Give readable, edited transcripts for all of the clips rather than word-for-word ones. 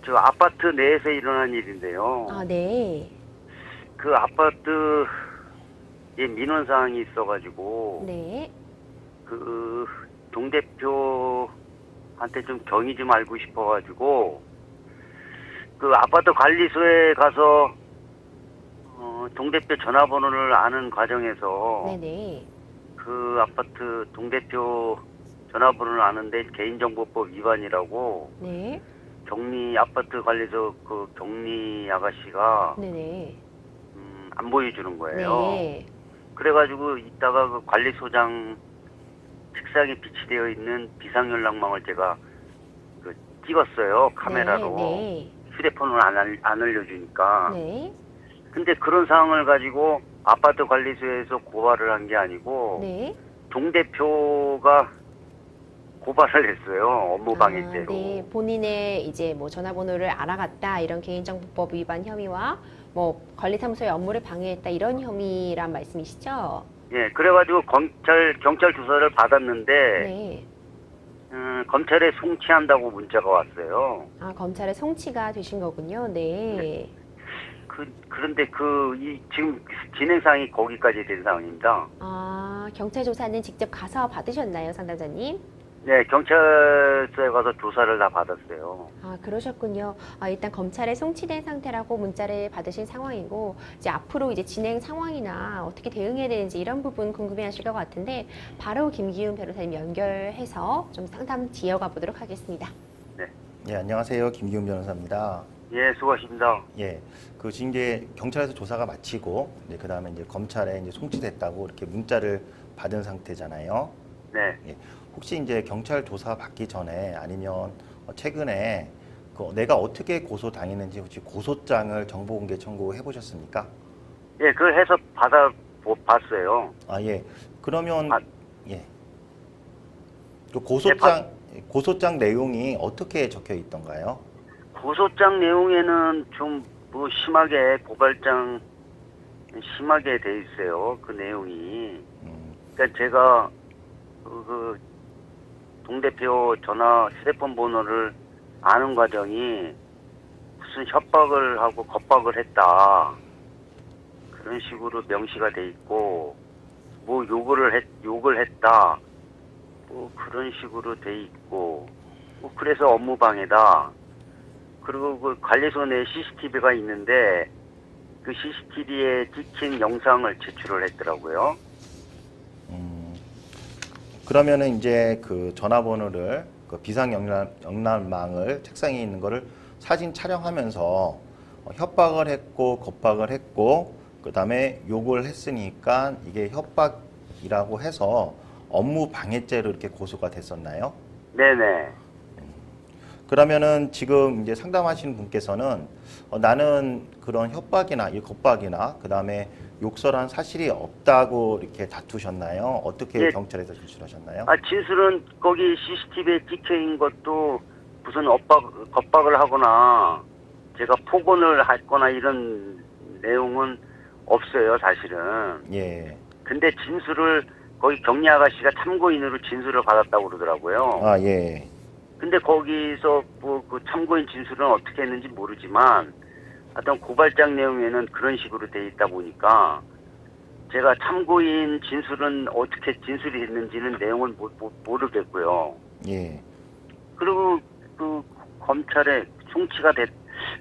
저 아파트 내에서 일어난 일인데요. 아, 네. 그 아파트에 민원 사항이 있어가지고, 네. 그, 동대표한테 좀 경위 좀 알고 싶어가지고, 그 아파트 관리소에 가서, 동대표 전화번호를 아는 과정에서, 네네. 그 아파트 동대표 전화번호를 아는데 개인정보법 위반이라고, 네. 아파트 관리소 그 격리 아가씨가, 네네. 안 보여주는 거예요. 네. 그래가지고 이따가 그 관리소장 책상에 비치되어 있는 비상연락망을 제가 그 찍었어요. 네. 카메라로. 네. 휴대폰을 안 알려주니까. 네. 근데 그런 상황을 가지고 아파트 관리소에서 고발을 한 게 아니고 네. 동대표가 고발을 했어요. 아, 네. 업무방해죄로. 본인의 이제 뭐 전화번호를 알아갔다 이런 개인정보법 위반 혐의와 뭐 관리사무소의 업무를 방해했다 이런 혐의란 말씀이시죠? 예, 그래가지고 경찰 조사를 받았는데, 네. 검찰에 송치한다고 문자가 왔어요. 아, 검찰에 송치가 되신 거군요. 네. 그런데 지금 진행상이 거기까지 된 상황입니다. 아, 경찰 조사는 직접 가서 받으셨나요, 상담자님? 네, 경찰서에 가서 조사를 다 받았어요. 아, 그러셨군요. 아, 일단 검찰에 송치된 상태라고 문자를 받으신 상황이고, 이제 앞으로 이제 진행 상황이나 어떻게 대응해야 되는지 이런 부분 궁금해 하실 것 같은데, 바로 김기훈 변호사님 연결해서 좀 상담 이어가 보도록 하겠습니다. 네. 예, 안녕하세요. 김기훈 변호사입니다. 예, 수고하십니다. 예, 지금 이제 경찰에서 조사가 마치고, 그 다음에 이제 검찰에 이제 송치됐다고 이렇게 문자를 받은 상태잖아요. 네. 예, 혹시 이제 경찰 조사 받기 전에 아니면 최근에 내가 어떻게 고소당했는지 혹시 고소장을 정보공개 청구해 보셨습니까? 예, 그걸 해서 봤어요. 아, 예. 그러면, 아, 예. 그 고소장 내용이 어떻게 적혀 있던가요? 고소장 내용에는 좀 뭐 심하게 고발장 심하게 돼 있어요. 그 내용이. 그러니까 제가 그 동대표 휴대폰 번호를 아는 과정이 무슨 협박을 하고 겁박을 했다. 그런 식으로 명시가 돼 있고, 뭐 욕을 했다. 뭐 그런 식으로 돼 있고, 뭐 그래서 업무방해다. 그리고 그 관리소 내 CCTV가 있는데, 그 CCTV에 찍힌 영상을 제출을 했더라고요. 그러면은 이제 그 전화번호를 그 비상영란망을 책상에 있는 거를 사진 촬영하면서 협박을 했고 겁박을 했고 그다음에 욕을 했으니까 이게 협박이라고 해서 업무 방해죄로 이렇게 고소가 됐었나요? 네네. 그러면은 지금 이제 상담하시는 분께서는 나는 그런 협박이나 이 겁박이나 그다음에 욕설한 사실이 없다고 이렇게 다투셨나요? 어떻게 예. 경찰에서 진술하셨나요? 진술은 거기 CCTV에 찍혀 있는 것도 무슨 겁박을 하거나 제가 폭언을 했거나 이런 내용은 없어요, 사실은. 예. 근데 진술을 거기 격리 아가씨가 참고인으로 진술을 받았다고 그러더라고요. 아, 예. 근데 거기서 뭐 그 참고인 진술은 어떻게 했는지 모르지만 어떤 고발장 내용에는 그런 식으로 돼 있다 보니까 제가 참고인 진술은 어떻게 진술이 됐는지는 내용은 모르겠고요. 예. 그리고 그 검찰에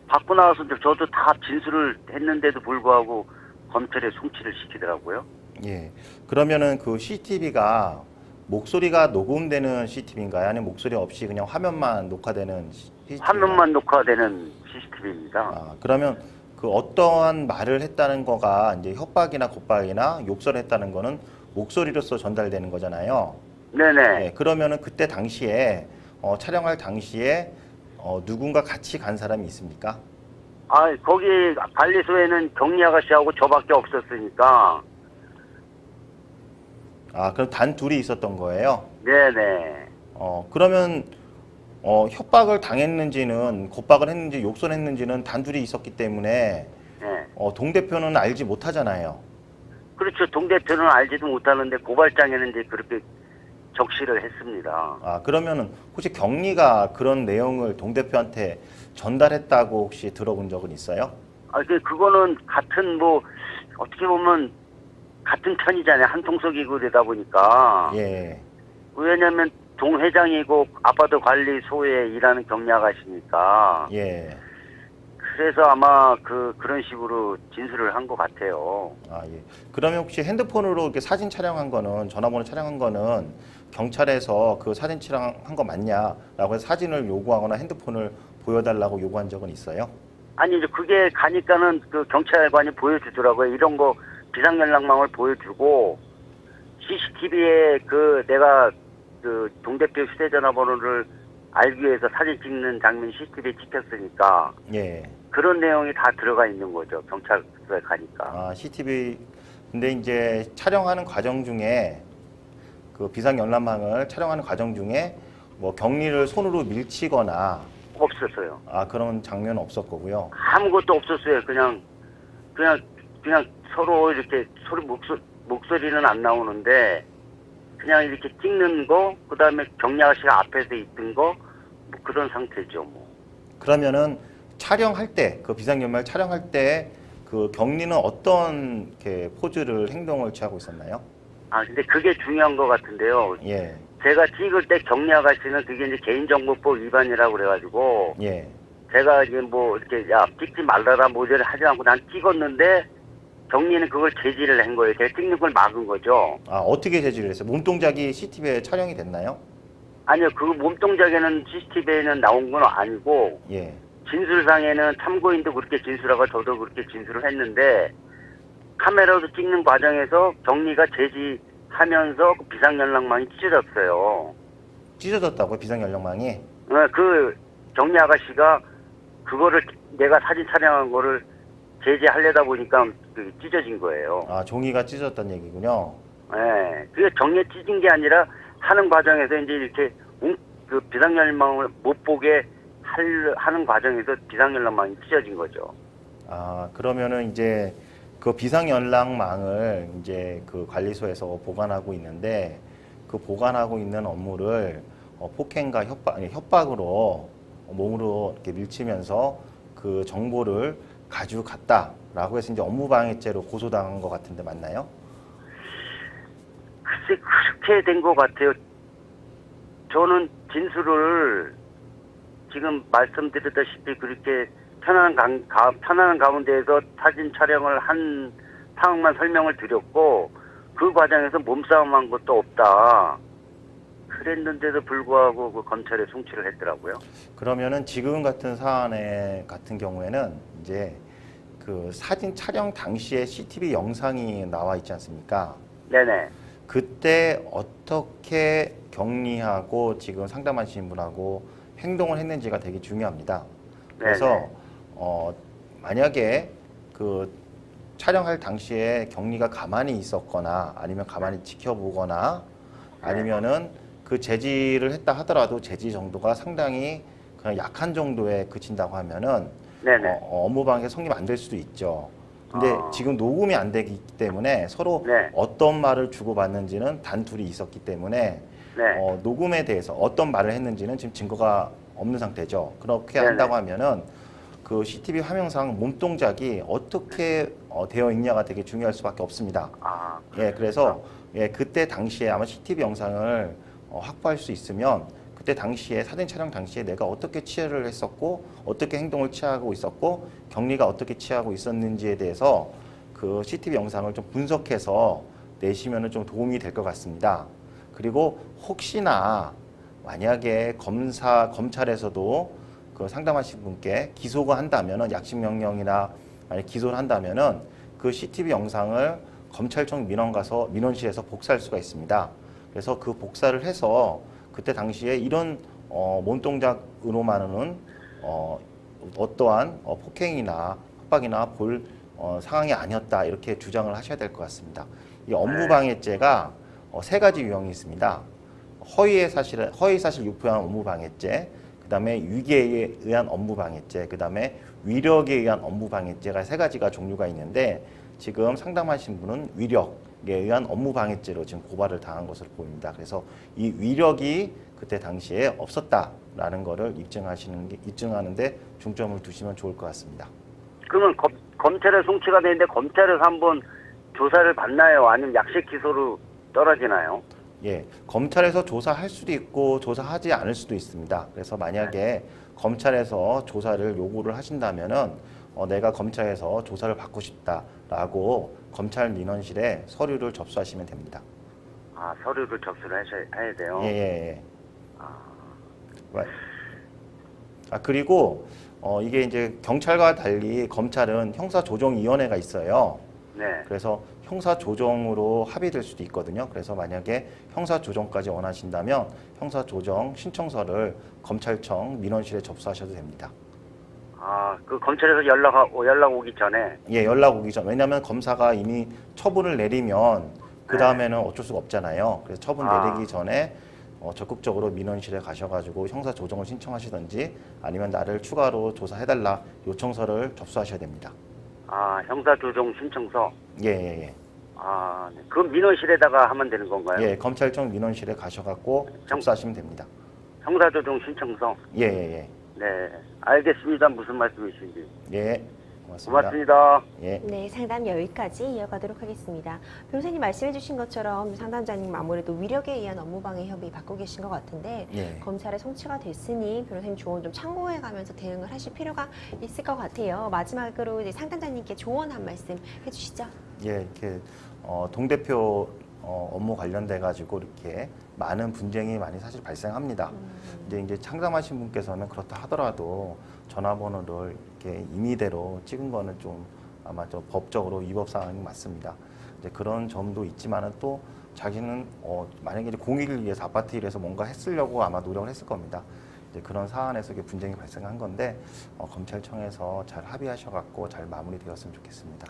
받고 나와서 저도 다 진술을 했는데도 불구하고 검찰에 송치를 시키더라고요. 예. 그러면은 그 CCTV가 목소리가 녹음되는 CCTV인가요? 아니면 목소리 없이 그냥 화면만 녹화되는 CCTV인가요? 화면만 녹화되는 CCTV입니다. 아, 그러면 그 어떠한 말을 했다는 거가 이제 협박이나 겁박이나 욕설을 했다는 거는 목소리로서 전달되는 거잖아요. 네네. 예. 그러면은 그때 당시에 촬영할 당시에 누군가 같이 간 사람이 있습니까? 거기 관리소에는 격리 아가씨하고 저밖에 없었으니까. 아, 그럼 단 둘이 있었던 거예요? 네네. 그러면 협박을 당했는지는 겁박을 했는지 욕설했는지는 단둘이 있었기 때문에 네. 동 대표는 알지 못하잖아요. 그렇죠. 동대표는 알지도 못하는데 고발장에는 이제 그렇게 적시를 했습니다. 아, 그러면은 혹시 격리가 그런 내용을 동 대표한테 전달했다고 혹시 들어본 적은 있어요? 그거는 같은 어떻게 보면 같은 편이잖아요. 한통속이고 되다 보니까. 예, 왜냐면 동회장이고 아파트 관리소에 일하는 경리아가씨니까. 예. 그래서 아마 그런 식으로 진술을 한 것 같아요. 아, 예. 그러면 혹시 핸드폰으로 이렇게 사진 촬영한 거는, 전화번호 촬영한 거는 경찰에서 그 사진 촬영한 거 맞냐라고 해서 사진을 요구하거나 핸드폰을 보여달라고 요구한 적은 있어요? 아니, 이제 그게 가니까는 그 경찰관이 보여주더라고요. 이런 거 비상연락망을 보여주고, CCTV에 내가 동 대표 휴대전화번호를 알기 위해서 사진 찍는 장면이 CCTV에 찍혔으니까, 예. 그런 내용이 다 들어가 있는 거죠. 경찰서에 가니까. 아, CCTV. 근데 이제 촬영하는 과정 중에 그 비상연락망을 촬영하는 과정 중에 뭐 격리를 손으로 밀치거나 없었어요. 그런 장면은 없었고요. 아무것도 없었어요. 그냥 서로 이렇게 목소리는 안 나오는데, 그냥 이렇게 찍는 거, 그 다음에 경리아가씨가 앞에서 있던 거, 뭐 그런 상태죠, 뭐. 그러면은 촬영할 때, 그 비상연말 촬영할 때 그 격리는 어떤 이렇게 포즈를 행동을 취하고 있었나요? 근데 그게 중요한 것 같은데요. 예, 제가 찍을 때 경리아가씨는 그게 이제 개인정보법 위반이라고 그래가지고, 예. 제가 이제 뭐 이렇게 찍지 말라라 모델을 하지 않고 난 찍었는데, 경리는 그걸 제지를 한 거예요. 제가 찍는 걸 막은 거죠. 어떻게 제지를 했어요? 몸동작이 CCTV에 촬영이 됐나요? 아니요, 그 몸동작에는 CCTV에는 나온 건 아니고, 예. 진술상에는 참고인도 그렇게 진술하고 저도 그렇게 진술을 했는데, 카메라로 찍는 과정에서 경리가 제지하면서 그 비상연락망이 찢어졌어요. 찢어졌다고요, 비상연락망이? 그 경리 아가씨가 그거를 내가 사진 촬영한 거를 제지하려다 보니까 그게 찢어진 거예요. 종이가 찢어졌다는 얘기군요. 예. 그게 경리에 찢은 게 아니라 하는 과정에서 이제 이렇게 그 비상연락망을 못 보게 하는 과정에서 비상연락망이 찢어진 거죠. 그러면은 이제 그 비상연락망을 이제 그 관리소에서 보관하고 있는데, 그 보관하고 있는 업무를 폭행과 협박으로 몸으로 이렇게 밀치면서 그 정보를 가져갔다라고 해서 이제 업무방해죄로 고소당한 것 같은데 맞나요? 글쎄 그렇게 된 것 같아요. 저는 진술을 지금 말씀드렸다시피 그렇게 편안한 가운데에서 사진 촬영을 한 상황만 설명을 드렸고, 그 과정에서 몸싸움한 것도 없다. 그랬는데도 불구하고 그 검찰에 송치를 했더라고요. 그러면은 지금 같은 사안에 같은 경우에는 이제 그 사진 촬영 당시에 CCTV 영상이 나와 있지 않습니까? 네네. 그때 어떻게 격리하고 지금 상담하시는 분하고 행동을 했는지가 되게 중요합니다. 그래서 만약에 그 촬영할 당시에 격리가 가만히 있었거나 아니면 가만히 지켜보거나 아니면은 그 제지를 했다 하더라도 제지 정도가 상당히 그냥 약한 정도에 그친다고 하면은 업무방해 성립 안 될 수도 있죠. 근데 지금 녹음이 안 되기 때문에 서로 어떤 말을 주고받는지는 단둘이 있었기 때문에 녹음에 대해서 어떤 말을 했는지는 지금 증거가 없는 상태죠. 그렇게 한다고 하면은 그 CCTV 화면상 몸동작이 어떻게 되어 있냐가 되게 중요할 수밖에 없습니다. 그래서 그때 당시에 아마 CCTV 영상을 확보할 수 있으면 그때 당시에 사진 촬영 당시에 내가 어떻게 취재를 했었고 어떻게 행동을 취하고 있었고 격리가 어떻게 취하고 있었는지에 대해서 그 CCTV 영상을 좀 분석해서 내시면은 좀 도움이 될 것 같습니다. 그리고 혹시나 만약에 검찰에서도 그 상담하신 분께 기소가 한다면은 약식 명령이나 만약 기소를 한다면은 그 CCTV 영상을 검찰청 민원실에서 복사할 수가 있습니다. 그래서 그 복사를 해서 그때 당시에 이런 몸동작으로만은 어떠한 폭행이나 협박이나 볼 상황이 아니었다 이렇게 주장을 하셔야 될 것 같습니다. 이 업무방해죄가 세 가지 유형이 있습니다. 허위 사실 유포한 업무방해죄, 그다음에 위계에 의한 업무방해죄, 그다음에 위력에 의한 업무방해죄가 세 가지가 종류가 있는데 지금 상담하신 분은 위력, 의한 업무 방해죄로 지금 고발을 당한 것으로 보입니다. 그래서 이 위력이 그때 당시에 없었다라는 거를 입증하는데 중점을 두시면 좋을 것 같습니다. 그러면 검찰에 송치가 되는데 검찰에서 한번 조사를 받나요? 아니면 약식 기소로 떨어지나요? 예, 검찰에서 조사할 수도 있고 조사하지 않을 수도 있습니다. 그래서 만약에 검찰에서 조사를 요구를 하신다면은 내가 검찰에서 조사를 받고 싶다라고 검찰 민원실에 서류를 접수하시면 됩니다. 아, 서류를 접수를 해야 돼요? 예, 예, 예. 그리고 이게 이제 경찰과 달리 검찰은 형사조정위원회가 있어요. 네. 그래서 형사조정으로 합의될 수도 있거든요. 그래서 만약에 형사조정까지 원하신다면 형사조정 신청서를 검찰청 민원실에 접수하셔도 됩니다. 아, 그 검찰에서 연락 오기 전에? 예, 연락 오기 전. 왜냐하면 검사가 이미 처분을 내리면 그 다음에는 어쩔 수가 없잖아요. 그래서 처분 내리기 전에 적극적으로 민원실에 가셔가지고 형사조정을 신청하시든지 아니면 나를 추가로 조사해달라 요청서를 접수하셔야 됩니다. 아, 형사조정 신청서? 예, 예, 예. 아, 네. 그 민원실에다가 하면 되는 건가요? 예, 검찰청 민원실에 가셔갖고 접수하시면 됩니다. 형사조정 신청서? 예, 예, 예. 네, 알겠습니다. 무슨 말씀이신지. 예, 고맙습니다. 고맙습니다. 예. 네, 상담 여기까지 이어가도록 하겠습니다. 변호사님 말씀해주신 것처럼 상담자님 아무래도 위력에 의한 업무방해 협의 받고 계신 것 같은데 예. 검찰에 송치가 됐으니 변호사님 조언 좀 참고해가면서 대응을 하실 필요가 있을 것 같아요. 마지막으로 이제 상담자님께 조언 한 말씀 해주시죠. 예, 이렇게 동 대표 업무 관련돼 가지고 이렇게 많은 분쟁이 많이 사실 발생합니다. 이제 상담하신 분께서는 그렇다 하더라도 전화번호를 이렇게 임의대로 찍은 거는 좀 아마 좀 법적으로 위법 사항이 맞습니다. 이제 그런 점도 있지만은 또 자기는 만약에 이제 공익을 위해서 아파트 일에서 뭔가 했으려고 아마 노력을 했을 겁니다. 이제 그런 사안에서 이게 분쟁이 발생한 건데 검찰청에서 잘 합의하셔갖고 잘 마무리되었으면 좋겠습니다.